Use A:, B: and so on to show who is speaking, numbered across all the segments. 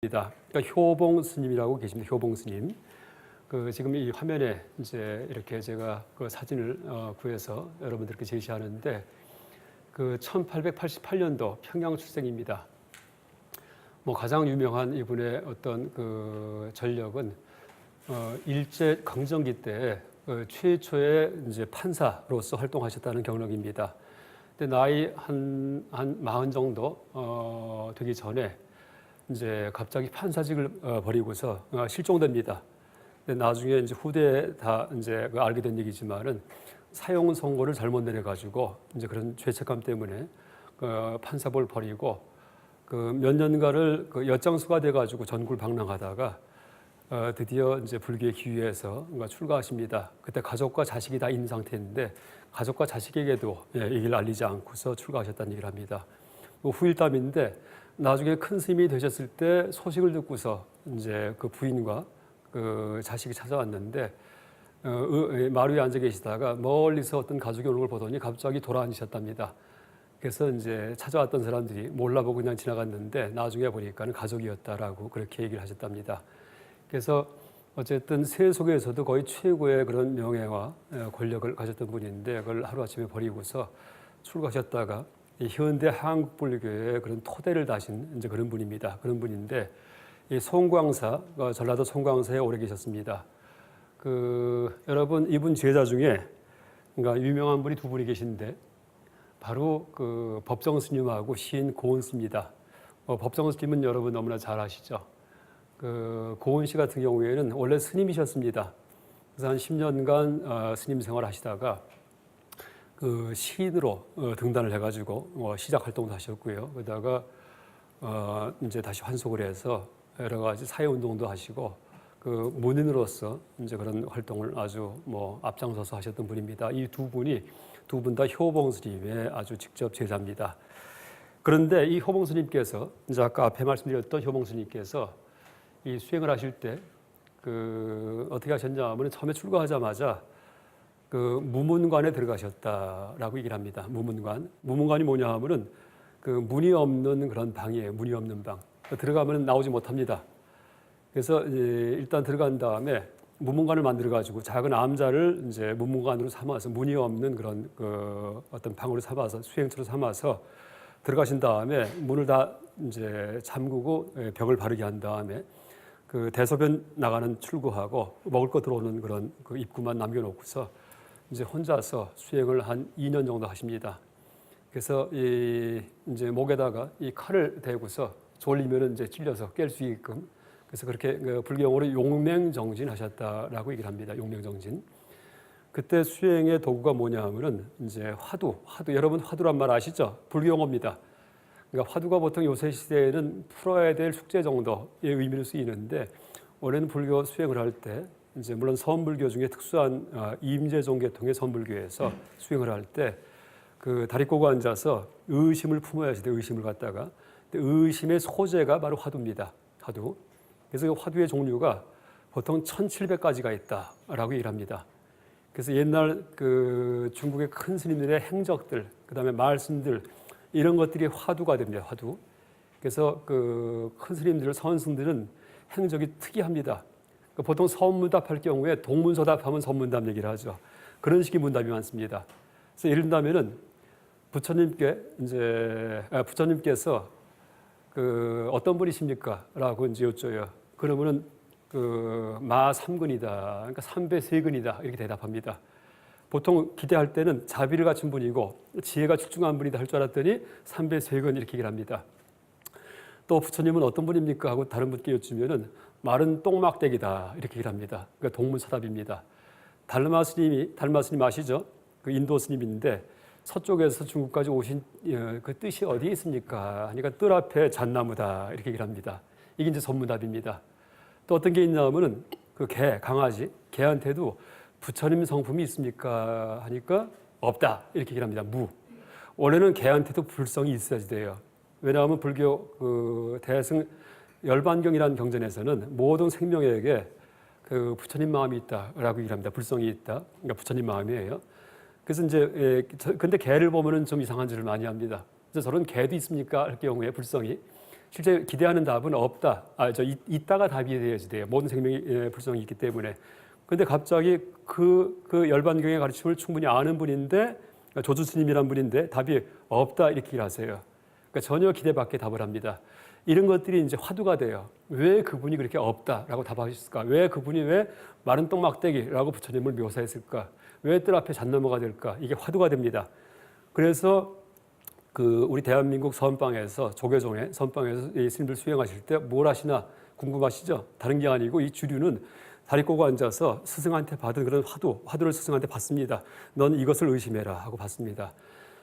A: 입니다. 그러니까 효봉 스님이라고 계십니다. 효봉 스님. 지금 이 화면에 이제 이렇게 제가 그 사진을 구해서 여러분들께 제시하는데 1888년도 평양 출생입니다. 뭐 가장 유명한 이분의 어떤 그 전력은 일제 강점기 때 최초의 이제 판사로서 활동하셨다는 경력입니다. 근데 나이 한 40 정도 되기 전에 이제 갑자기 판사직을 버리고서 실종됩니다. 근데 나중에 이제 후대에 다 이제 알게 된 얘기지만은 사형 선고를 잘못 내려가지고 이제 그런 죄책감 때문에 판사복을 버리고 몇 년간을 엿장수가 돼가지고 전국을 방랑하다가 드디어 이제 불교의 기회에서 출가하십니다. 그때 가족과 자식이 다 있는 상태인데 가족과 자식에게도 얘기를 알리지 않고서 출가하셨다는 얘기를 합니다. 후일담인데 나중에 큰 스님이 되셨을 때 소식을 듣고서 이제 그 부인과 그 자식이 찾아왔는데 마루 위에 앉아 계시다가 멀리서 어떤 가족이 오는 걸 보더니 갑자기 돌아앉으셨답니다. 그래서 이제 찾아왔던 사람들이 몰라보고 그냥 지나갔는데 나중에 보니까는 가족이었다라고 그렇게 얘기를 하셨답니다. 그래서 어쨌든 세속에서도 거의 최고의 그런 명예와 권력을 가졌던 분인데 그걸 하루아침에 버리고서 출가하셨다가 이 현대 한국 불교의 그런 토대를 다신 이제 그런 분입니다. 그런 분인데 이 송광사, 전라도 송광사에 오래 계셨습니다. 여러분 이분 제자 중에 그러니까 유명한 분이 두 분이 계신데 바로 법정 스님하고 시인 고은 씨입니다. 법정 스님은 여러분 너무나 잘 아시죠. 고은 씨 같은 경우에는 원래 스님이셨습니다. 그래서 한 10년간 스님 생활하시다가 시인으로 등단을 해가지고 시작 활동도 하셨고요. 그러다가 이제 다시 환속을 해서 여러 가지 사회 운동도 하시고 문인으로서 이제 그런 활동을 아주 앞장서서 하셨던 분입니다. 이 두 분이 두 분 다 효봉 스님의 아주 직접 제자입니다. 그런데 이 효봉 스님께서 이제 아까 앞에 말씀드렸던 효봉 스님께서 이 수행을 하실 때 어떻게 하셨냐 하면 처음에 출가하자마자 무문관에 들어가셨다라고 얘기를 합니다. 무문관이 뭐냐 하면은 문이 없는 그런 방이에요. 문이 없는 방. 들어가면 나오지 못합니다. 그래서 일단 들어간 다음에 무문관을 만들어 가지고 작은 암자를 이제 무문관으로 삼아서 문이 없는 그런 어떤 방으로 삼아서 수행처로 삼아서 들어가신 다음에 문을 다 이제 잠그고 벽을 바르게 한 다음에 대소변 나가는 출구하고 먹을 거 들어오는 그런 입구만 남겨놓고서 이제 혼자서 수행을 한 2년 정도 하십니다. 그래서 이제 목에다가 이 칼을 대고서 졸리면은 이제 찔려서 깰 수 있게끔 그래서 그렇게 불교용어로 용맹정진 하셨다라고 얘기를 합니다. 용맹정진. 그때 수행의 도구가 뭐냐 하면은 이제 화두 여러분 화두란 말 아시죠? 불교용어입니다. 그러니까 화두가 보통 요새 시대에는 풀어야 될 숙제 정도의 의미로 쓰이는데 원래는 불교 수행을 할 때 이제 물론 서원불교 중에 특수한 임재종 계통의 서원불교에서 수행을 할 때 다리 꼬고 앉아서 의심을 품어야 돼. 의심을 갖다가 의심의 소재가 바로 화두입니다. 화두. 그래서 화두의 종류가 보통 1700가지가 있다라고 얘기를 합니다. 그래서 옛날 중국의 큰 스님들의 행적들, 그다음에 말씀들 이런 것들이 화두가 됩니다. 화두. 그래서 큰 스님들, 선승들은 행적이 특이합니다. 보통 서문답할 경우에 동문서답하면 서문답 얘기를 하죠. 그런 식의 문답이 많습니다. 그래서 예를 들면은 부처님께서 어떤 분이십니까? 라고 이제 여쭤요. 그러면은 마 3근이다. 그러니까 3배 3근이다. 이렇게 대답합니다. 보통 기대할 때는 자비를 갖춘 분이고 지혜가 출중한 분이다 할 줄 알았더니 3배 3근 이렇게 얘기를 합니다. 또 부처님은 어떤 분입니까? 하고 다른 분께 여쭈면은 마른 똥막대기다 이렇게 얘기를 합니다. 그러니까 동문서답입니다. 달마 스님 아시죠? 인도 스님인데 서쪽에서 중국까지 오신 그 뜻이 어디에 있습니까? 하니까 뜰 앞에 잣나무다 이렇게 얘기를 합니다. 이게 이제 전문답입니다. 또 어떤 게 있냐면은 강아지, 개한테도 부처님 성품이 있습니까? 하니까 없다 이렇게 얘기를 합니다. 원래는 개한테도 불성이 있어야지 돼요. 왜냐하면 불교 대승 열반경이라는 경전에서는 모든 생명에게 부처님 마음이 있다라고 얘기를 합니다. 불성이 있다. 그러니까 부처님 마음이에요. 그래서 이제 근데 개를 보면은 좀 이상한 짓을 많이 합니다. 그래서 저런 개도 있습니까? 할 경우에 불성이 실제 기대하는 답은 없다. 있다가 답이 되어야지 돼요. 모든 생명이 불성이 있기 때문에. 근데 갑자기 그 열반경의 가르침을 충분히 아는 분인데, 조주 스님이란 분인데 답이 없다 이렇게 얘기를 하세요. 그러니까 전혀 기대 밖의 답을 합니다. 이런 것들이 이제 화두가 돼요. 왜 그분이 그렇게 없다라고 답하셨을까? 왜 그분이 왜 마른 똥막대기라고 부처님을 묘사했을까? 왜 뜰 앞에 잣나무가 될까? 이게 화두가 됩니다. 그래서 우리 대한민국 선방에서 조계종의 선방에서 이 스님들 수행하실 때 뭘 하시나 궁금하시죠? 다른 게 아니고 이 주류는 다리 꼬고 앉아서 스승한테 받은 그런 화두를 스승한테 받습니다. 넌 이것을 의심해라 하고 받습니다.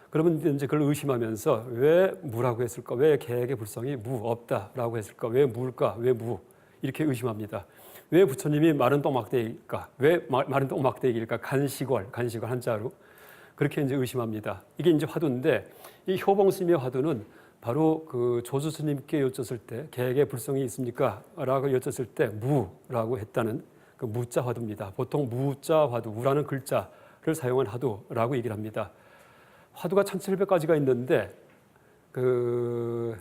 A: 그러면 이제 그걸 의심하면서 왜 무라고 했을까? 왜 계획의 불성이 무 없다라고 했을까? 왜 무일까? 왜 무? 이렇게 의심합니다. 왜 부처님이 마른 똥막대기일까? 왜 마른 똥막대기일까? 간식월 한자로 그렇게 이제 의심합니다. 이게 이제 화두인데 이 효봉스님의 화두는 바로 그 조주 스님께 여쭸을 때 계획의 불성이 있습니까? 라고 여쭸을 때 무라고 했다는 그 무자 화두입니다. 보통 무자 화두, 무라는 글자를 사용한 화두라고 얘기를 합니다. 화두가 1700가지가 있는데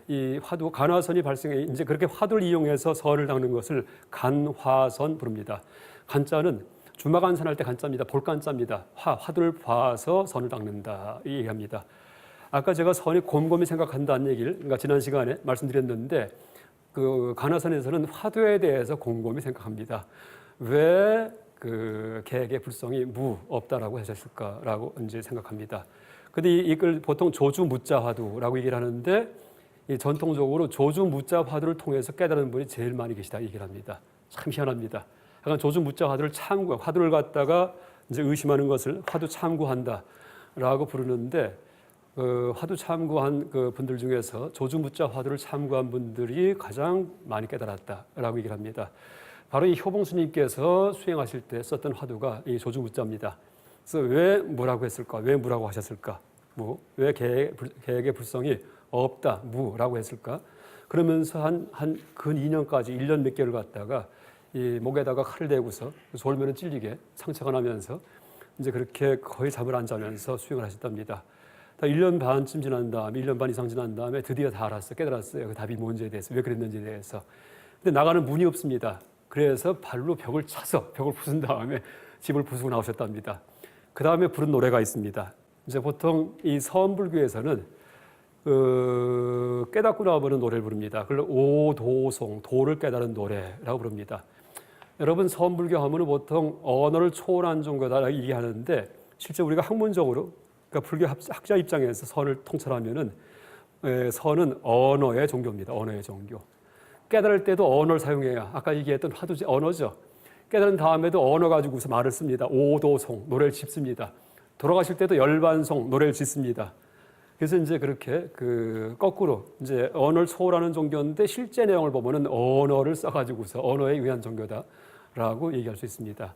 A: 이 화두 간화선이 발생해 이제 그렇게 화두를 이용해서 선을 닦는 것을 간화선 부릅니다. 간자는 주마간선 할 때 간자입니다. 볼간자입니다. 화두를 봐서 선을 닦는다 이 얘기합니다. 아까 제가 선이 곰곰이 생각한다는 얘기를 그러니까 지난 시간에 말씀드렸는데 그 간화선에서는 화두에 대해서 곰곰이 생각합니다. 왜 그 계획의 불성이 무 없다라고 하셨을까라고 이제 생각합니다. 근데 이걸 보통 조주 무자 화두라고 얘기를 하는데 전통적으로 조주 무자 화두를 통해서 깨달은 분이 제일 많이 계시다 얘기를 합니다. 참 희한합니다. 약간 조주 무자 화두를 화두를 갖다가 이제 의심하는 것을 화두 참구한다라고 부르는데 화두 참구한 그 분들 중에서 조주 무자 화두를 참구한 분들이 가장 많이 깨달았다라고 얘기를 합니다. 바로 이 효봉스님께서 수행하실 때 썼던 화두가 이 조주 무자입니다. 그래서 왜 뭐라고 했을까? 왜 무라고 하셨을까? 왜 계획의 불성이 없다, 무라고 했을까? 그러면서 한 근 2년까지 1년 몇 개월 갔다가 이 목에다가 칼을 대고서 졸면은 찔리게 상처가 나면서 이제 그렇게 거의 잠을 안 자면서 수행을 하셨답니다. 1년 반쯤 지난 다음에 1년 반 이상 지난 다음에 드디어 다 깨달았어요. 그 답이 뭔지에 대해서 왜 그랬는지에 대해서. 근데 나가는 문이 없습니다. 그래서 발로 벽을 차서 벽을 부순 다음에 집을 부수고 나오셨답니다. 그 다음에 부른 노래가 있습니다. 이제 보통 이 서원불교에서는 깨닫고 나오는 노래를 부릅니다. 그걸 오도송, 도를 깨달은 노래라고 부릅니다. 여러분 서원불교 하면은 보통 언어를 초월한 종교다라고 얘기하는데 실제 우리가 학문적으로 그러니까 불교 학자 입장에서 선을 통찰하면은 선은 언어의 종교입니다. 언어의 종교. 깨달을 때도 언어를 사용해야 아까 얘기했던 화두지 언어죠. 깨달은 다음에도 언어 가지고서 말을 씁니다. 오도송 노래를 짓습니다. 돌아가실 때도 열반송 노래를 짓습니다. 그래서 이제 그렇게 거꾸로 이제 언어를 초월하는 종교인데 실제 내용을 보면은 언어를 써가지고서 언어에 의한 종교다라고 얘기할 수 있습니다.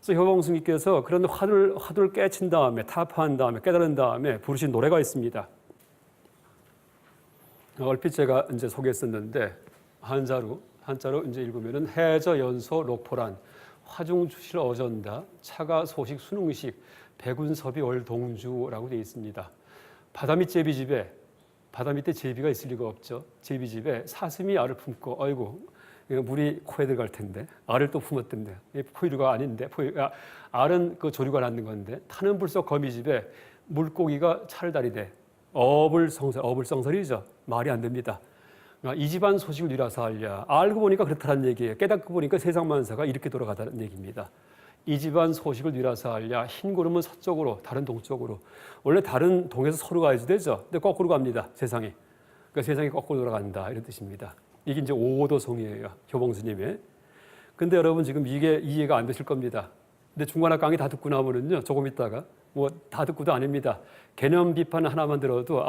A: 그래서 효봉스님께서 그런 화두를 깨친 다음에 타파한 다음에 깨달은 다음에 부르신 노래가 있습니다. 얼핏 제가 이제 소개했었는데 한자로 이제 읽으면은 해저 연소 록포란 화중 주실 어전다 차가 소식 수능식 백운섭이 월동주라고 되어 있습니다. 바다 밑 제비집에 바다 밑에 제비가 있을 리가 없죠. 제비집에 사슴이 알을 품고 아이고 물이 코에 들어갈 텐데 알을 또 품었던데 포유류가 아닌데 알은 그 조류가 낳는 건데 타는 불속 거미집에 물고기가 차를 다리되 어불성설이죠. 말이 안 됩니다. 이 집안 소식을 뉘라서 알랴. 알고 보니까 그렇다는 얘기예요. 깨닫고 보니까 세상 만사가 이렇게 돌아가다는 얘기입니다. 이 집안 소식을 뉘라서 알랴. 흰 구름은 서쪽으로 다른 동쪽으로. 원래 다른 동에서 서로 가야지 되죠. 근데 거꾸로 갑니다. 세상이. 그러니까 세상이 거꾸로 돌아간다 이런 뜻입니다. 이게 이제 오도송이에요. 효봉스님의. 근데 여러분 지금 이게 이해가 안 되실 겁니다. 근데 중간학 강의 다 듣고 나면은요. 조금 있다가 다 듣고도 아닙니다. 개념 비판 하나만 들어도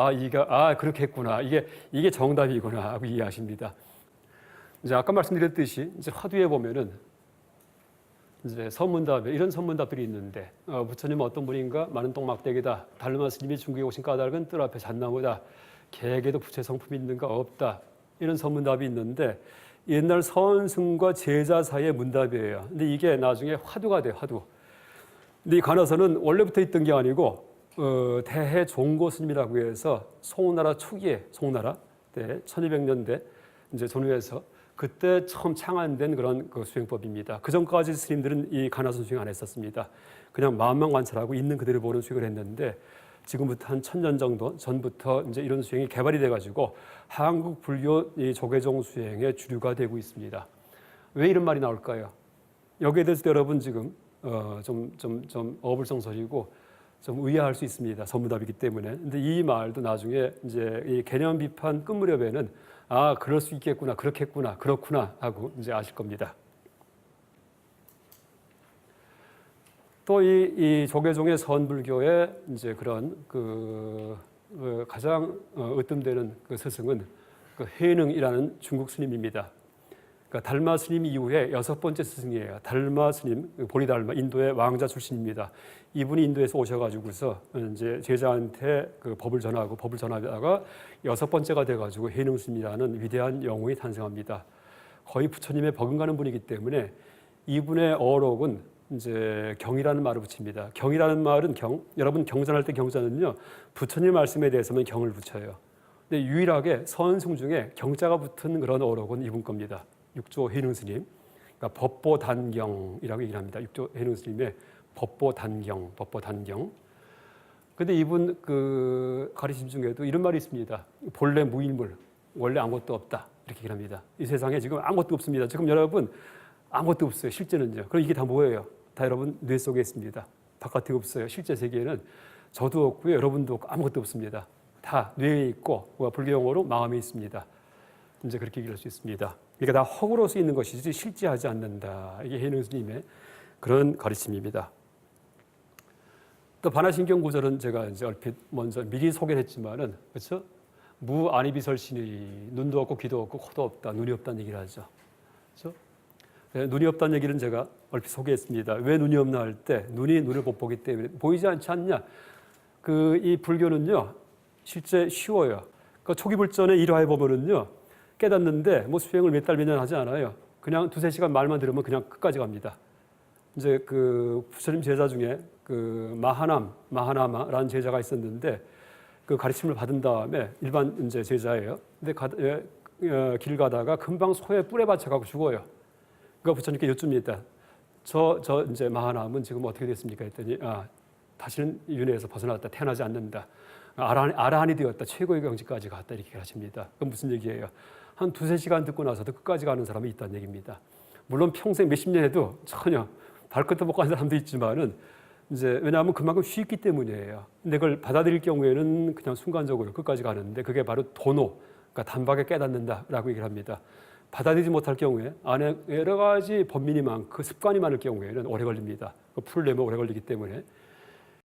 A: 그렇게 했구나. 이게 정답이구나 하고 이해하십니다. 이제 아까 말씀드렸듯이 이제 화두에 보면은 이제 선문답에 이런 선문답들이 있는데 부처님은 어떤 분인가 많은 똥막대기다. 달르마 스님이 중국에 오신 까닭은 뜰 앞에 잣나무다. 개에게도 부처의 성품이 있는가 없다. 이런 선문답이 있는데 옛날 선승과 제자 사이의 문답이에요. 근데 이게 나중에 화두가 돼요. 화두. 근데 이 간화선은 원래부터 있던 게 아니고 대해 종고 스님이라고 해서 송나라 초기에 송나라 때 1200년대 이제 전후에서 그때 처음 창안된 그런 그 수행법입니다. 그 전까지 스님들은 이 가나선 수행 안 했었습니다. 그냥 마음만 관찰하고 있는 그대로 보는 수행을 했는데 지금부터 한 1000년 정도 전부터 이제 이런 수행이 개발이 돼가지고 한국 불교 이 조계종 수행의 주류가 되고 있습니다. 왜 이런 말이 나올까요? 여기에 대해서 여러분 지금 좀 어불성설이고 좀 의아할 수 있습니다. 전문답이기 때문에. 근데 이 말도 나중에 이제 이 개념 비판 끝 무렵에는 아, 그럴 수 있겠구나, 그렇겠구나, 그렇구나 하고 이제 아실 겁니다. 또 이 조계종의 선불교의 이제 그런 가장 으뜸되는 그 스승은 그 해능이라는 중국 스님입니다. 그러니까 달마 스님 이후에 6번째 스승이에요. 달마 스님, 보리달마 인도의 왕자 출신입니다. 이분이 인도에서 오셔가지고서 이제 제자한테 그 법을 전하다가 6번째가 돼가지고 해능 스님이라는 위대한 영웅이 탄생합니다. 거의 부처님의 버금가는 분이기 때문에 이분의 어록은 이제 경이라는 말을 붙입니다. 경이라는 말은 여러분 경전할 때 경전은요 부처님 말씀에 대해서만 경을 붙여요. 근데 유일하게 선승 중에 경자가 붙은 그런 어록은 이분 겁니다. 육조 해능 스님, 그러니까 법보단경이라고 얘기를 합니다. 육조 해능 스님의 법보단경. 근데 이분 그 가르침 중에도 이런 말이 있습니다. 본래 무일물, 원래 아무것도 없다. 이렇게 얘기를 합니다. 이 세상에 지금 아무것도 없습니다. 지금 여러분 아무것도 없어요. 실제는요. 그럼 이게 다 뭐예요? 다 여러분 뇌 속에 있습니다. 바깥에 없어요. 실제 세계에는 저도 없고요. 여러분도 없고 아무것도 없습니다. 다 뇌에 있고 불교 용어로 마음에 있습니다. 이제 그렇게 얘기할 수 있습니다. 그러니까 다 허구로 쓰이는 것이지 실제하지 않는다. 이게 해능 스님의 그런 가르침입니다. 또 반야신경 구절은 제가 이제 얼핏 먼저 미리 소개를 했지만은 그렇죠? 무아니비설신의 눈도 없고 귀도 없고 코도 없다. 눈이 없다는 얘기를 하죠. 그렇죠? 네, 눈이 없다는 얘기는 제가 얼핏 소개했습니다. 왜 눈이 없나 할 때 눈이 눈을 못 보기 때문에 보이지 않지 않냐? 이 불교는요 실제 쉬워요. 그 초기 불전의 일화에 보면은요 깨닫는데 뭐 수행을 몇 달 몇 년 하지 않아요. 그냥 2-3시간 말만 들으면 그냥 끝까지 갑니다. 이제 그 부처님 제자 중에 그 마하나마라는 제자가 있었는데 그 가르침을 받은 다음에 일반 이제 제자예요. 근데 길 가다가 금방 소에 뿔에 받쳐가고 죽어요. 그러니까 부처님께 여쭙니다. 저 이제 마하남은 지금 어떻게 됐습니까? 했더니 다시는 윤회에서 벗어났다. 태어나지 않는다. 아라한이 되었다. 최고의 경지까지 갔다. 이렇게 하십니다. 그건 무슨 얘기예요? 한 2-3시간 듣고 나서도 끝까지 가는 사람이 있다는 얘기입니다. 물론 평생 몇십 년 해도 전혀 발끝도 못 가는 사람도 있지만은 이제 왜냐하면 그만큼 쉽기 때문이에요. 근데 그걸 받아들일 경우에는 그냥 순간적으로 끝까지 가는데 그게 바로 도노, 그러니까 단박에 깨닫는다라고 얘기를 합니다. 받아들이지 못할 경우에 안에 여러 가지 번민이 많고 습관이 많을 경우에는 오래 걸립니다. 풀을 내면 오래 걸리기 때문에